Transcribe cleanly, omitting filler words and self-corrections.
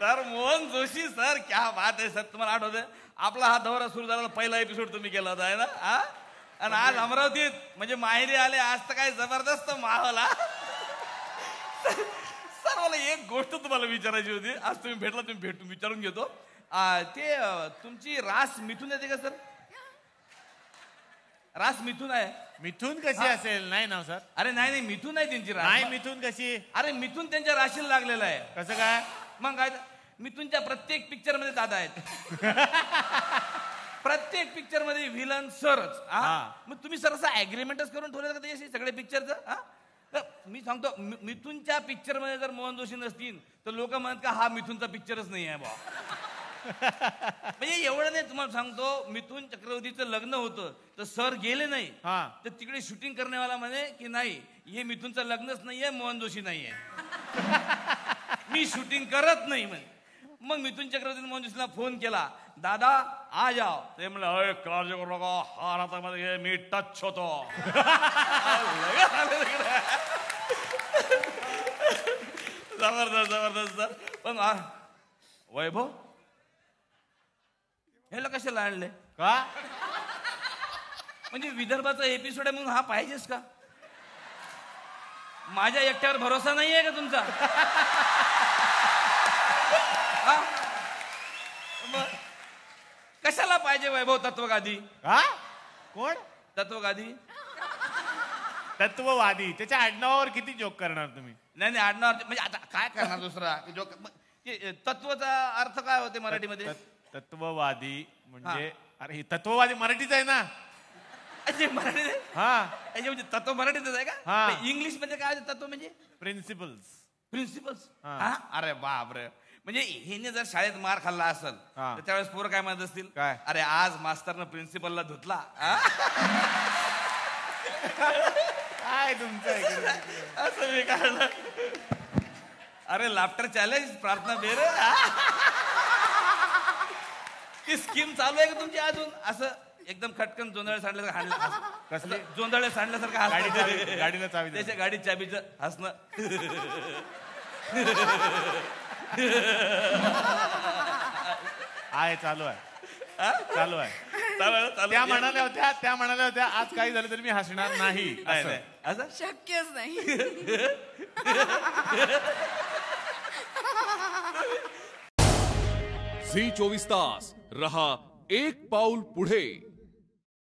Sir Mohan Joshi sir क्या बात आहे सर. तुम्हाला आठवतंय आपला हा दौरा सुरू झाला पहिला एपिसोड तुम्ही केला होता आहे ना. आणि आज अमरावतीत म्हणजे माहेरी आले. आज तर काय जबरदस्त माहोल. सर मला एक गोष्ट तुम्हाला विचारायची होती. आज तुम्ही भेटला तुम्ही विचारून घेतो. ते तुमची रास मिथून येते का सर? रास मिथून आहे. मिथून कशी असेल? नाही ना सर. अरे नाही मिथून आहे त्यांची रास. नाही मिथून कशी? अरे मिथून त्यांच्या राशीला लागलेला आहे. कसं काय? मग काय मिथूनच्या प्रत्येक पिक्चर मध्ये दादा आहेत. प्रत्येक पिक्चर मध्ये व्हिलन सरच. मग तुम्ही सर असं अग्रीमेंटच करून ठेवलं का त्याच्याशी सगळ्या पिक्चरचं? मी सांगतो मिथूनच्या पिक्चर मध्ये जर मोहन जोशी नसतील तर लोक म्हणतात का हा मिथूनचा पिक्चरच नाही आहे बा. म्हणजे एवढं नाही तुम्हाला सांगतो. मिथून चक्रवर्तीचं लग्न होतं तर सर गेले नाही. तर तिकडे शूटिंग करण्यावाला म्हणे की नाही हे मिथूनचं लग्नच नाहीये मोहन जोशी नाहीये. मी शूटिंग करत नाही म्हणे. मग मिथून चक्रवर्तीने मोहन जोशीला फोन केला दादा आ जाओ. ते म्हणलं काळजी करू नका हा रातामध्ये मी टच होतो. जबरदस्त जबरदस्त सर. पण वैभव ह्याला कशाला आणले का? म्हणजे विदर्भाचा एपिसोड आहे म्हणून हा पाहिजेच का? माझ्या एकट्यावर भरोसा नाही आहे का तुमचा? कशाला पाहिजे वैभव तत्वगादी? कोण तत्वगादी? तत्ववादी. त्याच्या आडनावावर किती जोक करणार तुम्ही? नाही आडनावर म्हणजे आता काय करणार दुसरा जोक? तत्वचा अर्थ काय होते मराठीमध्ये? तत्ववादी म्हणजे अरे ही तत्ववादी मराठीच आहे ना. मराठी म्हणजे तत्व मराठीतच आहे का? इंग्लिश मध्ये काय तत्व म्हणजे? प्रिन्सिपल्स. प्रिन्सिपल्स. अरे बापरे. म्हणजे हिने जर शाळेत मार खाल्ला असेल तर त्यावेळेस पोरं काय म्हणत असतील? काय? अरे आज मास्तरनं प्रिन्सिपलला धुतला. काय तुमचं असं मी काढलं. अरे लाफ्टर चॅलेंज प्रार्थना बेरे. ती स्कीम चालू आहे का तुमची अजून? असं एकदम खटकन जोंधळे सांडल्यासारखं हाणलं. कसले जोंधळे सांडल्यासारखं गाडीला चावी त्याच्या गाडी चाबीचं हसणं. आहे चालू आहे चालू आहे. त्या म्हणाल्या होत्या आज काही झालं तरी मी हसणार नाही. असं शक्यच नाही. झी 24 तास रहा एक पाऊल पुढे.